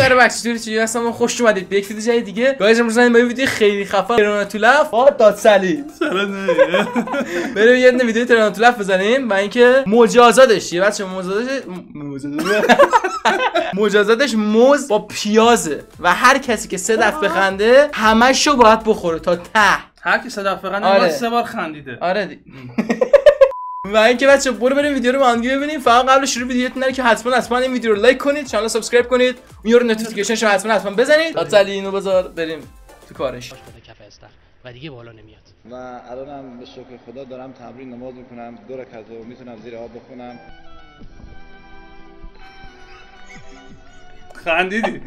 در بچه‌تون چی هستم خوش اومدید به یک ویدیو جدید دیگه. گایز امروز با ویدیو خیلی خفن ترانتولف با دادسلی بریم یه دونه ویدیو ترانتولف بزنیم و اینکه مجازاتش یه بچه مجازاتش موز با پیازه و هر کسی که 3 دفعه بخنده همه‌شو باید بخوره تا ته. هر کی 3 دفعه بخنده 3 بار خندیده. آره دی. و اینکه بچه برو بریم ویدیو رو با هم ببینیم. فقط قبل شروع ویدیوتون نره که حتما این ویدیو رو لایک کنید، کانال سابسکرایب کنید، اون یارو نوتیفیکیشنش رو حتما بزنید. دادسلی اینو بذار بریم تو کارش. و دیگه بالا نمیاد. و الانم به شکر خدا دارم تمرین نماز میکنم، 2 رکعت رو میتونم زیر آب بخونم. خندیدی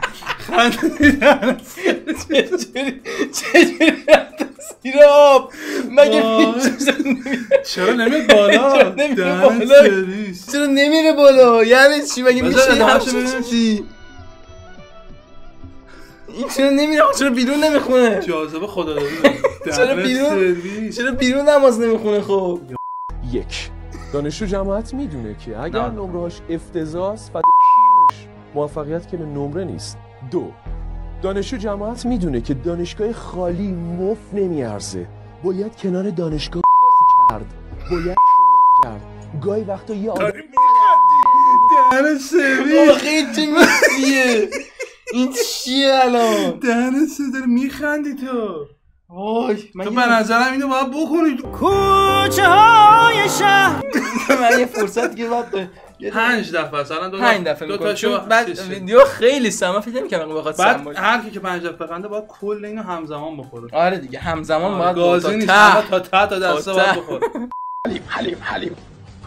چجوری زیر آب مگه چرا نمیاد بالا؟ چرا نمیره بالا؟ یعنی چی مگه میشه چی؟ این چرا نمیره؟ چرا بیرون نمیخونه؟ جاذبه خدا داره. چرا بیرون نماز نمیخونه؟ خب 1. دانشجو جماعت میدونه که اگر نمره‌اش افتضاحست موفقیت که به نمره نیست. 2. دانشجو جماعت میدونه که دانشگاه خالی مفت نمیارزه، باید کنار دانشگاه کرد، باید کرد. گاهی وقتا یه آدم دهن سرویس. آخه این چه میسیه؟ این چیه الان؟ دهن سرویس داره میخندی تو. وای تو به نظرم اینو باید بخونی. کوچه های شهر من یه فرصت دیگه باید 5 دفعه مثلا 5 دفعه دو تا شو بعد ویدیو خیلی سم فکر نمی‌کردم بخواد سم باشه. هر کی که 5 دفعه بخنده باید کل اینو همزمان بخوره. آره دیگه همزمان باید گازی نیست، تا دسته باید بخوره. حلیم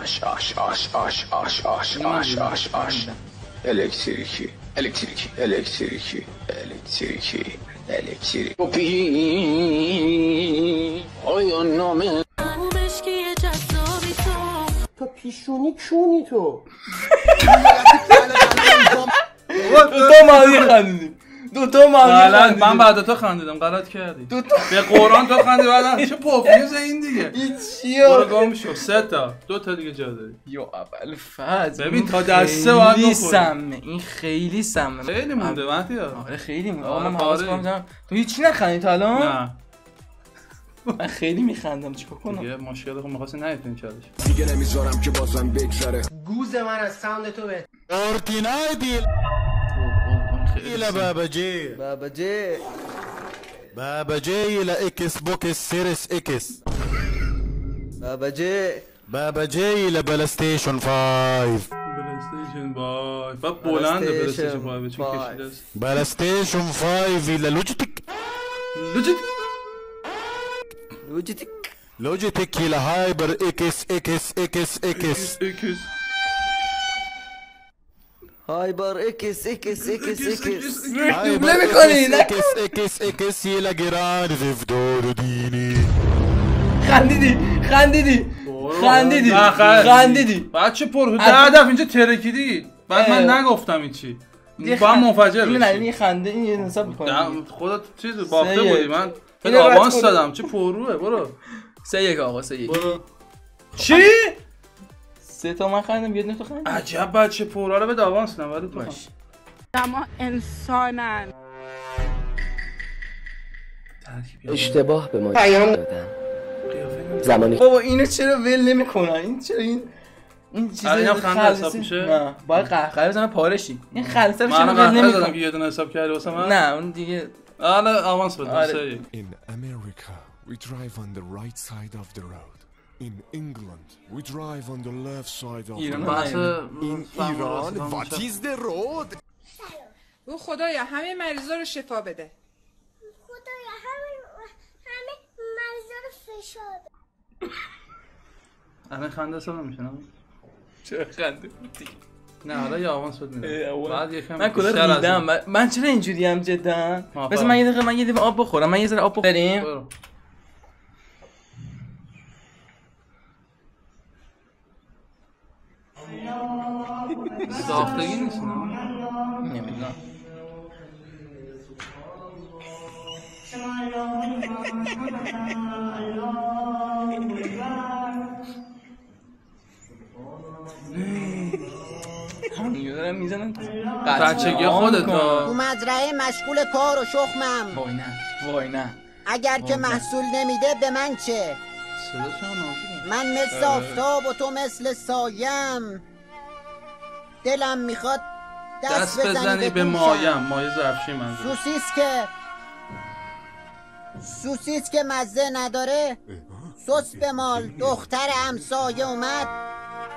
آش الکتریکی آیا نامه تا پیشونی کونی تو. دوتا مالی خندیدیم. دوتا مالی خندیدیم. من بعد تو خندیدم، غلط کردی. به قرآن تو خندی بعدم چه پوفیوز این دیگه. این چیه؟ برو گم شو. 3 تا 2 تا دیگه جا داری. یا اول فاز ببین تا دسته باید بخوری. سمه این خیلی سمه. خیلی مونده مهدیا. آره خیلی مونده. من حواس کنم تو هیچی نخندی تا الان؟ نه من خیلی میخندم، چیکار کنم؟ دیگه مشکل خود می‌خواست نیتونی چالش. دیگه نمیذارم که بازم بگذره. گوز من از ساوند تو به اورتینای دیل الى بابا جي الى اكس بوكس سيريس اكس بابا جي الى بلاي ستيشن 5 بعد بلنده بلاي ستيشن 5 چون کشیده است. بلاي ستيشن 5 الى لوجيتك الى هايبر اكس هايبر اكس نمی‌کنی اكس الى جيران فيفدور ديني. خندیدی بچه پر 10 دفعه اینجا ترکیدی. بعد من نگفتم این چی. با منفجر بشی. این خنده این حساب می‌کنی. خودت چیز باخته بودی. من آوانس دادم. چه پروه. برو 3-1 آقا 3-1. برو. چی؟ 3 تا من خندم، یه دونه تو خندی. عجب بچه پورا رو به آوانس نمیدی تو. اما انسانن. اشتباه به ما دادن. زمانی بابا اینو چرا ول نمی‌کنن؟ این چرا این چیزا خنده حساب میشه؟ نه باید قهقه بزنه پارشی. این خلصه چرا ول نمی‌کنن که یه دونه حساب کردی واسه من؟ نه اون دیگه حالا آوانس بده. In America we drive on the right side of the road. In England we drive on the left side of the road. In Iran what is the road. او خدایا همه مریضا رو شفا بده. خدایا همه مریضا رو فشار بده. الان خنده حساب نمیشه نه؟ چرا خنده؟ نه حالا یه آوانس بده میدم. بعد یکم من کلا ریدم. من چرا اینجوری ام جدا؟ مثلا من یه دقیقه آب بخورم. من یه ذره آب بخوریم. ساختگی نیست نه؟ نمیدونم. همینو دارم میزنن. بچگی خودت تو مزرعه مشغول کار و شخمم. وای نه اگر که محصول نمیده به من چه؟ من مثل آفتاب و تو مثل سایم. دلم میخواد دست بزنی به مایم. مایه ظرفشی منظور. سوسیس که مزه نداره سس بمال. دختر همسایه اومد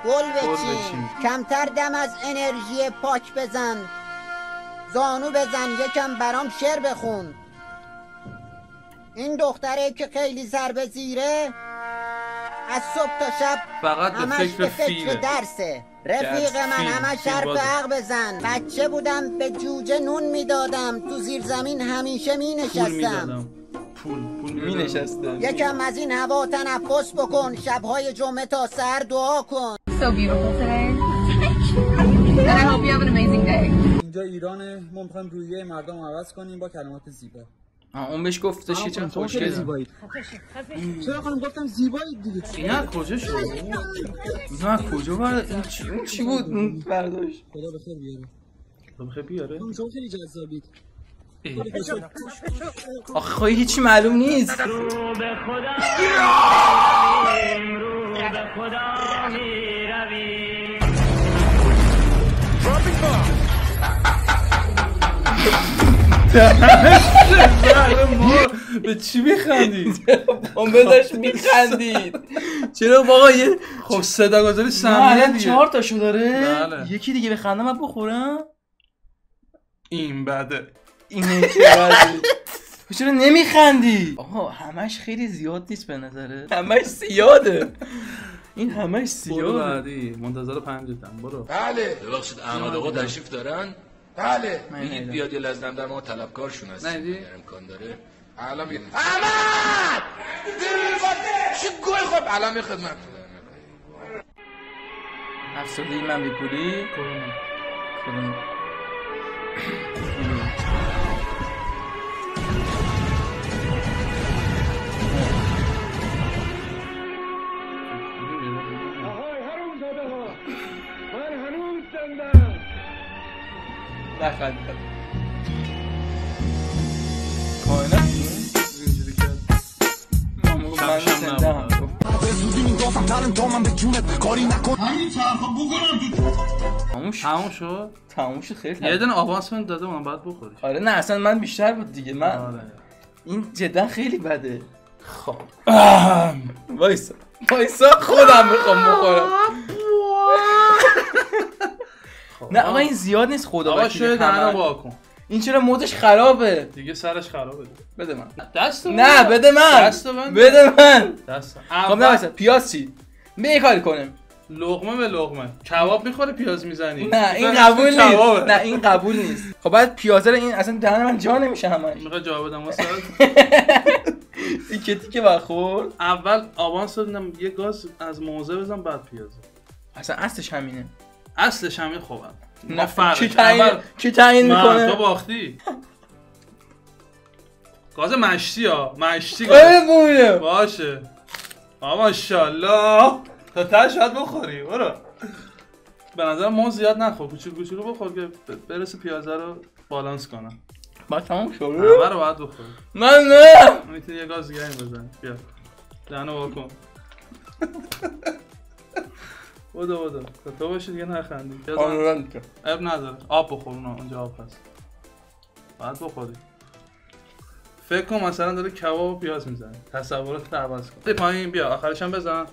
گل بچین. کمتر دم از انرژی پاک بزن. زانو بزن یکم برام شعر بخون. این دختره که خیلی ضربه زیره از صبح تا شب فقط همش به فکر فیله. درسه. رفیق من همش حرف عق بزن. بچه بودم به جوجه نون میدادم. تو زیر زمین همیشه می نشستم. پول می نشستم. یکم از این هوا تنفس بکن. شبهای جمعه تا سحر دعا کن. So beautiful today. And I hope you have an amazing day. اینجا ایرانه. ما میخوایم رویه مردم عوض کنیم با کلمات زیبا. اون بهش گفتش که چند خوشگله زیبایید. چرا خانم گفتم زیبایید دیگه. اینا کجا شد؟ نه کجا برد؟ این چی بود اون برداشت؟ خدا بخیر بیاره. خدا بخیر بیاره؟ شما خیلی جذابید. آخه خواهی هیچی معلوم نیست. رو به خدا میرویم. به چی میخندید؟ اون بداشت میخندید. چرا باقا یه خب صدا گذاری سمیه دیگه. 4 تاشو داره. بله. یکی دیگه بخندم من بخورم. این بده. اینه که بده. چرا نمیخندی؟ آقا همش خیلی زیاد نیست به نظره. همش زیاده. این همش زیاده. بعدی منتظر 5 برو. بله. ببخشید احمد آقا تشریف دارن؟ بله. میگید بیاد یه لحظه در ما طلبکارشون هست. اگر امکان داره. الان میگه احمد! چی گل خب الان می خدمت. افسردگی من بی پولی؟ کرونا. نخندم کائنات اینجوری کرد من زندم تموم شد؟ تموم شد خیلی یه دونه آوانسمنت داده من بعد بخوری. آره نه اصلا من بیشتر بود دیگه من این جدا خیلی بده. خب وایسا خودم میخوام بخورم. نه آقا این زیاد نیست خدا آقا شاید دهنو واکن. این چرا مودش خرابه دیگه سرش خرابه. بده من. دست نه بده من. بده من. خب نه وایسا پیاز چی؟ به یه کاری کنیم. لقمه به لقمه. کباب میخوره پیاز میزنی. نه این قبول نیست. نه این قبول نیست. خب بعد پیازه رو این اصلا دهن من جا نمیشه همش. میخوای جواب بدم واسه تیکه تیکه بخور. اول آوانس دادم یه گاز از موزه بزن بعد پیاز. اصلا اصلش همینه. اصلش همین خوبه. نه کی تعیین میکنه؟ تو باختی. گاز مشتی ها مشتی گاز باشه. ماشاءالله تا ته شاید بخوری. برو به نظر ما زیاد نخور. کوچولو بخور که برسه پیازه رو بالانس کنم. بعد تمام شد. همه رو باید بخوری. من نه میتونی یه گاز دیگه بزن. بیا دهنو واکن. بودو تو باشی دیگه نخندی. اب نداره. آب بخور اونجا آب هست. باید بخوری. فکر کن مثلا داره کباب و پیاز میزنه. تصورات رو عوض کن. پایین بیا آخرش هم بزن.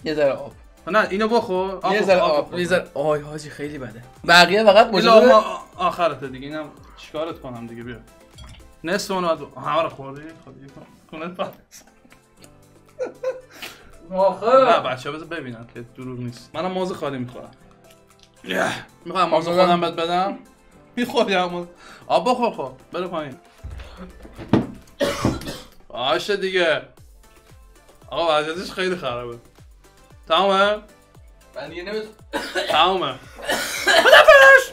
یه ذره آب. نه اینو بخور. یه ذره آب. یه ذره آی حاجی خیلی بده. بقیه فقط مجرد آخرته دیگه. اینم چیکارت کنم دیگه. بیا نصف اون همه رو خوردی. خب کنت بعد نه بچه ها بذار ببینن که دروغ نیست. منم موز خالی میخورم. میخوام موز خودم بهت بدم. میخوری هم آب بخور. خب بره پایین. باشه دیگه. آقا وضعیتش خیلی خرابه. تمامه؟ من دیگه نمیز. تمامه.